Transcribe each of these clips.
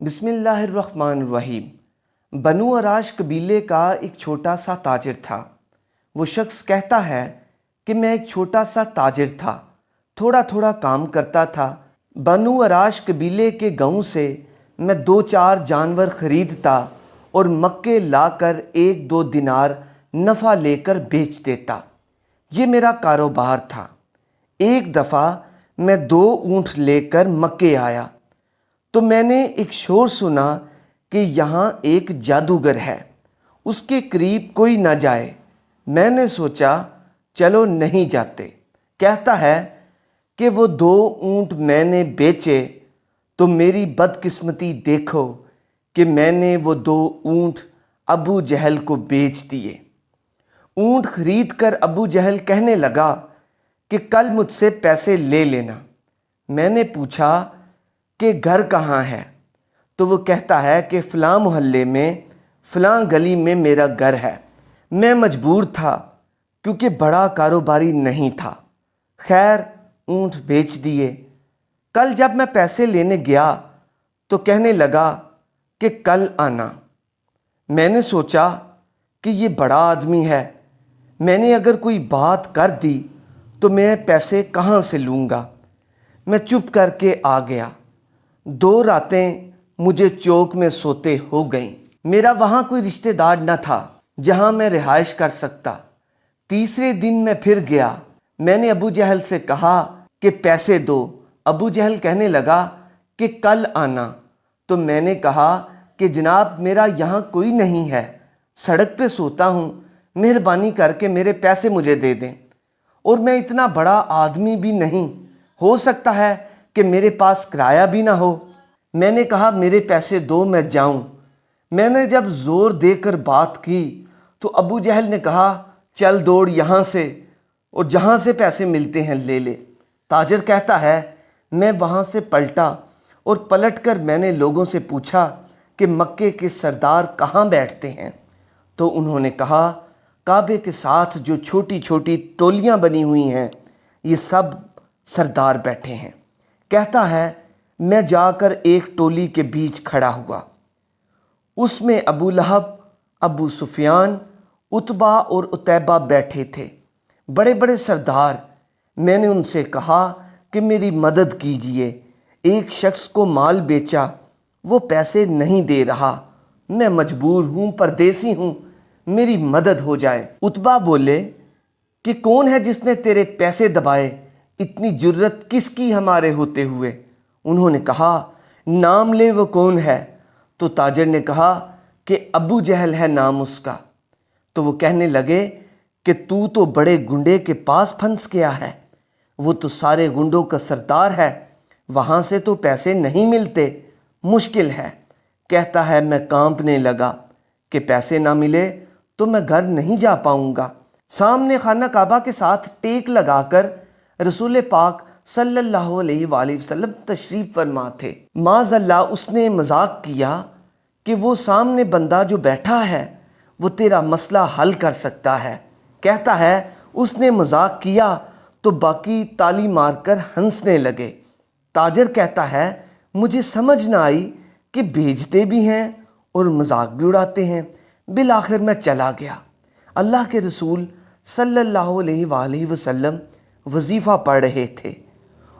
بسم اللہ الرحمن الرحیم۔ بنو اراش قبیلے کا ایک چھوٹا سا تاجر تھا۔ وہ شخص کہتا ہے کہ میں ایک چھوٹا سا تاجر تھا، تھوڑا تھوڑا کام کرتا تھا۔ بنو اراش قبیلے کے گاؤں سے میں 2-4 جانور خریدتا اور مکے لا کر 1-2 دینار نفع لے کر بیچ دیتا۔ یہ میرا کاروبار تھا۔ ایک دفعہ میں 2 اونٹ لے کر مکے آیا تو میں نے ایک شور سنا کہ یہاں ایک جادوگر ہے، اس کے قریب کوئی نہ جائے۔ میں نے سوچا چلو نہیں جاتے۔ کہتا ہے کہ وہ 2 اونٹ میں نے بیچے تو میری بدقسمتی دیکھو کہ میں نے وہ 2 اونٹ ابو جہل کو بیچ دیے۔ اونٹ خرید کر ابو جہل کہنے لگا کہ کل مجھ سے پیسے لے لینا۔ میں نے پوچھا کہ گھر کہاں ہے؟ تو وہ کہتا ہے کہ فلاں محلے میں فلاں گلی میں میرا گھر ہے۔ میں مجبور تھا کیونکہ بڑا کاروباری نہیں تھا۔ خیر اونٹ بیچ دیے۔ کل جب میں پیسے لینے گیا تو کہنے لگا کہ کل آنا۔ میں نے سوچا کہ یہ بڑا آدمی ہے، میں نے اگر کوئی بات کر دی تو میں پیسے کہاں سے لوں گا؟ میں چپ کر کے آ گیا۔ 2 راتیں مجھے چوک میں سوتے ہو گئیں۔ میرا وہاں کوئی رشتہ دار نہ تھا جہاں میں رہائش کر سکتا۔ تیسرے دن میں پھر گیا۔ میں نے ابو جہل سے کہا کہ پیسے دو۔ ابو جہل کہنے لگا کہ کل آنا۔ تو میں نے کہا کہ جناب میرا یہاں کوئی نہیں ہے، سڑک پہ سوتا ہوں، مہربانی کر کے میرے پیسے مجھے دے دیں، اور میں اتنا بڑا آدمی بھی نہیں، ہو سکتا ہے کہ میرے پاس کرایہ بھی نہ ہو۔ میں نے کہا میرے پیسے دو، میں جاؤں۔ میں نے جب زور دے کر بات کی تو ابو جہل نے کہا چل دوڑ یہاں سے، اور جہاں سے پیسے ملتے ہیں لے لے۔ تاجر کہتا ہے میں وہاں سے پلٹا اور پلٹ کر میں نے لوگوں سے پوچھا کہ مکے کے سردار کہاں بیٹھتے ہیں؟ تو انہوں نے کہا کعبے کے ساتھ جو چھوٹی چھوٹی ٹولیاں بنی ہوئی ہیں یہ سب سردار بیٹھے ہیں۔ کہتا ہے میں جا کر ایک ٹولی کے بیچ کھڑا ہوا۔ اس میں ابو لہب، ابو سفیان، عتبہ اور عتیبہ بیٹھے تھے، بڑے بڑے سردار۔ میں نے ان سے کہا کہ میری مدد کیجئے، ایک شخص کو مال بیچا، وہ پیسے نہیں دے رہا، میں مجبور ہوں، پردیسی ہوں، میری مدد ہو جائے۔ عتبہ بولے کہ کون ہے جس نے تیرے پیسے دبائے؟ اتنی جرت کس کی ہمارے ہوتے ہوئے؟ انہوں نے کہا نام لے وہ کون ہے؟ تو تاجر نے کہا کہ ابو جہل ہے نام اس کا۔ تو وہ کہنے لگے کہ تو بڑے گنڈے کے پاس پھنس گیا ہے، وہ تو سارے گنڈوں کا سردار ہے، وہاں سے تو پیسے نہیں ملتے، مشکل ہے۔ کہتا ہے میں کانپنے لگا کہ پیسے نہ ملے تو میں گھر نہیں جا پاؤں گا۔ سامنے خانہ کعبہ کے ساتھ ٹیک لگا کر رسول پاک صلی اللہ علیہ وآلہ وسلم تشریف فرما تھے۔ معاذ اللہ اس نے مذاق کیا کہ وہ سامنے بندہ جو بیٹھا ہے وہ تیرا مسئلہ حل کر سکتا ہے۔ کہتا ہے اس نے مذاق کیا تو باقی تالی مار کر ہنسنے لگے۔ تاجر کہتا ہے مجھے سمجھ نہ آئی کہ بیچتے بھی ہیں اور مذاق بھی اڑاتے ہیں۔ بالآخر میں چلا گیا۔ اللہ کے رسول صلی اللہ علیہ وآلہ وسلم وظیفہ پڑھ رہے تھے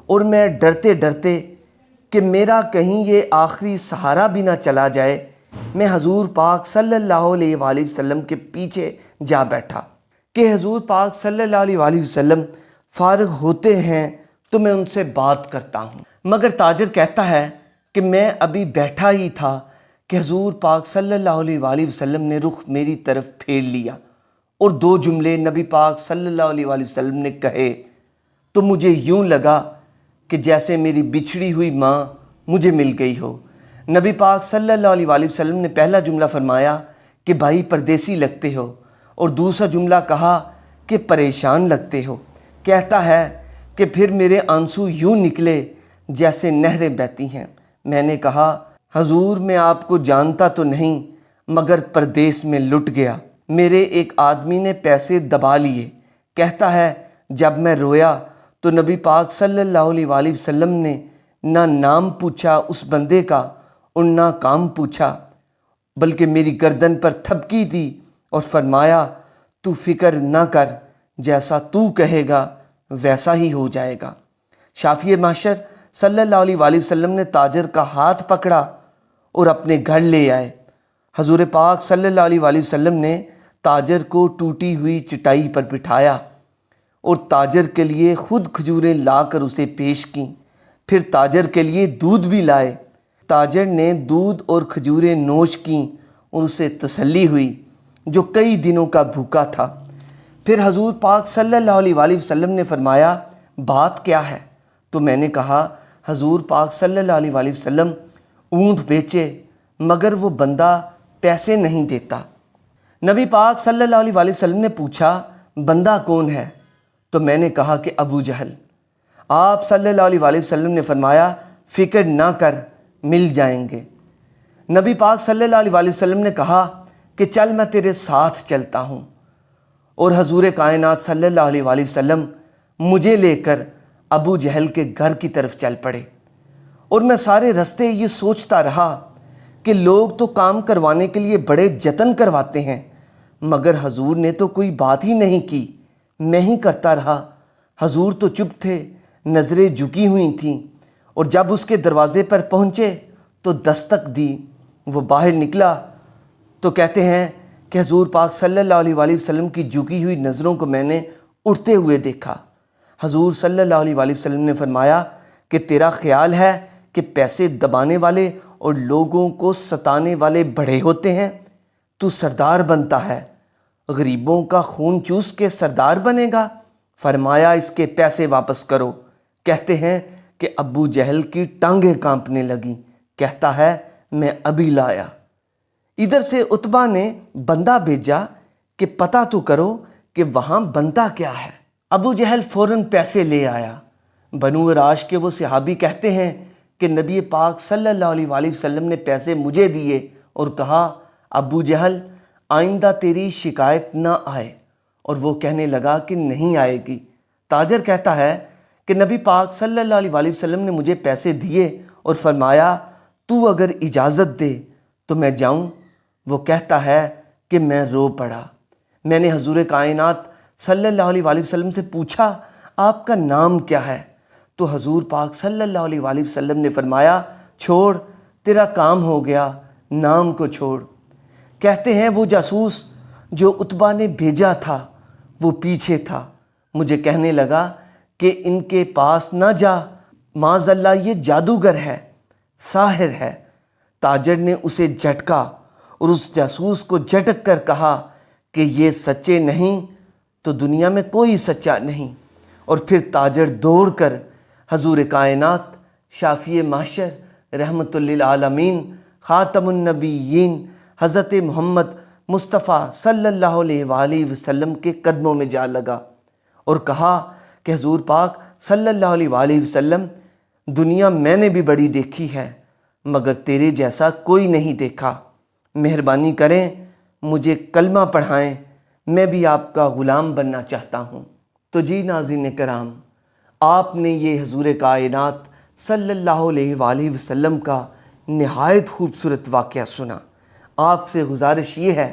اور میں ڈرتے ڈرتے کہ میرا کہیں یہ آخری سہارا بھی نہ چلا جائے، میں حضور پاک صلی اللہ علیہ وآلہ وسلم کے پیچھے جا بیٹھا کہ حضور پاک صلی اللہ علیہ وآلہ وسلم فارغ ہوتے ہیں تو میں ان سے بات کرتا ہوں۔ مگر تاجر کہتا ہے کہ میں ابھی بیٹھا ہی تھا کہ حضور پاک صلی اللہ علیہ وآلہ وسلم نے رخ میری طرف پھیر لیا اور 2 جملے نبی پاک صلی اللہ علیہ وآلہ وسلم نے کہے تو مجھے یوں لگا کہ جیسے میری بچھڑی ہوئی ماں مجھے مل گئی ہو۔ نبی پاک صلی اللہ علیہ وآلہ وسلم نے پہلا جملہ فرمایا کہ بھائی پردیسی لگتے ہو، اور دوسرا جملہ کہا کہ پریشان لگتے ہو۔ کہتا ہے کہ پھر میرے آنسو یوں نکلے جیسے نہریں بہتی ہیں۔ میں نے کہا حضور میں آپ کو جانتا تو نہیں، مگر پردیس میں لٹ گیا، میرے ایک آدمی نے پیسے دبا لیے۔ کہتا ہے جب میں رویا تو نبی پاک صلی اللہ علیہ وآلہ وسلم نے نہ نام پوچھا اس بندے کا نہ کام پوچھا بلکہ میری گردن پر تھپکی دی اور فرمایا تو فکر نہ کر، جیسا تو کہے گا ویسا ہی ہو جائے گا۔ شافی معاشر صلی اللہ علیہ وآلہ وسلم نے تاجر کا ہاتھ پکڑا اور اپنے گھر لے آئے۔ حضور پاک صلی اللہ علیہ وآلہ وسلم نے تاجر کو ٹوٹی ہوئی چٹائی پر بٹھایا اور تاجر کے لیے خود کھجوریں لا کر اسے پیش کیں، پھر تاجر کے لیے دودھ بھی لائے۔ تاجر نے دودھ اور کھجوریں نوش کیں اور اسے تسلی ہوئی جو کئی دنوں کا بھوکا تھا۔ پھر حضور پاک صلی اللہ علیہ وآلہ وسلم نے فرمایا بات کیا ہے؟ تو میں نے کہا حضور پاک صلی اللہ علیہ وآلہ وسلم اونٹ بیچے مگر وہ بندہ پیسے نہیں دیتا۔ نبی پاک صلی اللہ علیہ وآلہ وسلم نے پوچھا بندہ کون ہے؟ تو میں نے کہا کہ ابو جہل۔ آپ صلی اللہ علیہ وآلہ وسلم نے فرمایا فکر نہ کر، مل جائیں گے۔ نبی پاک صلی اللہ علیہ وآلہ وسلم نے کہا کہ چل میں تیرے ساتھ چلتا ہوں، اور حضور کائنات صلی اللہ علیہ وآلہ وسلم مجھے لے کر ابو جہل کے گھر کی طرف چل پڑے۔ اور میں سارے رستے یہ سوچتا رہا کہ لوگ تو کام کروانے کے لیے بڑے جتن کرواتے ہیں مگر حضور نے تو کوئی بات ہی نہیں کی، میں ہی کرتا رہا۔ حضور تو چپ تھے، نظریں جھکی ہوئی تھیں، اور جب اس کے دروازے پر پہنچے تو دستک دی۔ وہ باہر نکلا تو کہتے ہیں کہ حضور پاک صلی اللہ علیہ وآلہ وسلم کی جھکی ہوئی نظروں کو میں نے اٹھتے ہوئے دیکھا۔ حضور صلی اللہ علیہ وآلہ وسلم نے فرمایا کہ تیرا خیال ہے کہ پیسے دبانے والے اور لوگوں کو ستانے والے بڑے ہوتے ہیں؟ تو سردار بنتا ہے، غریبوں کا خون چوس کے سردار بنے گا؟ فرمایا اس کے پیسے واپس کرو۔ کہتے ہیں کہ ابو جہل کی ٹانگیں کانپنے لگیں، کہتا ہے میں ابھی لایا۔ ادھر سے عتبہ نے بندہ بھیجا کہ پتہ تو کرو کہ وہاں بندہ کیا ہے۔ ابو جہل فوراً پیسے لے آیا۔ بنو عراش کے وہ صحابی کہتے ہیں کہ نبی پاک صلی اللہ علیہ وآلہ وسلم نے پیسے مجھے دیے اور کہا ابو جہل آئندہ تیری شکایت نہ آئے، اور وہ کہنے لگا کہ نہیں آئے گی۔ تاجر کہتا ہے کہ نبی پاک صلی اللہ علیہ وآلہ وسلم نے مجھے پیسے دیے اور فرمایا تو اگر اجازت دے تو میں جاؤں۔ وہ کہتا ہے کہ میں رو پڑا۔ میں نے حضور کائنات صلی اللہ علیہ وآلہ وسلم سے پوچھا آپ کا نام کیا ہے؟ تو حضور پاک صلی اللہ علیہ وآلہ وسلم نے فرمایا چھوڑ، تیرا کام ہو گیا، نام کو چھوڑ۔ کہتے ہیں وہ جاسوس جو عتبہ نے بھیجا تھا وہ پیچھے تھا، مجھے کہنے لگا کہ ان کے پاس نہ جا، معاذ اللہ یہ جادوگر ہے، ساحر ہے۔ تاجر نے اسے جھٹکا اور اس جاسوس کو جھٹک کر کہا کہ یہ سچے نہیں تو دنیا میں کوئی سچا نہیں، اور پھر تاجر دوڑ کر حضور کائنات شافی معاشر رحمت للعالمین خاتم النبیین حضرت محمد مصطفیٰ صلی اللہ علیہ وآلہ وسلم کے قدموں میں جا لگا اور کہا کہ حضور پاک صلی اللہ علیہ وآلہ وسلم دنیا میں نے بھی بڑی دیکھی ہے مگر تیرے جیسا کوئی نہیں دیکھا، مہربانی کریں مجھے کلمہ پڑھائیں، میں بھی آپ کا غلام بننا چاہتا ہوں۔ تو جی ناظرین کرام، آپ نے یہ حضور کائنات صلی اللہ علیہ وآلہ وسلم کا نہایت خوبصورت واقعہ سنا۔ آپ سے گزارش یہ ہے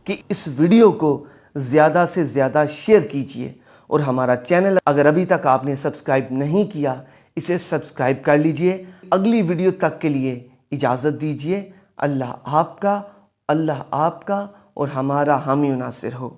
کہ اس ویڈیو کو زیادہ سے زیادہ شیئر کیجئے، اور ہمارا چینل اگر ابھی تک آپ نے سبسکرائب نہیں کیا اسے سبسکرائب کر لیجئے۔ اگلی ویڈیو تک کے لیے اجازت دیجئے۔ اللہ آپ کا اور ہمارا حامی و ناصر ہو۔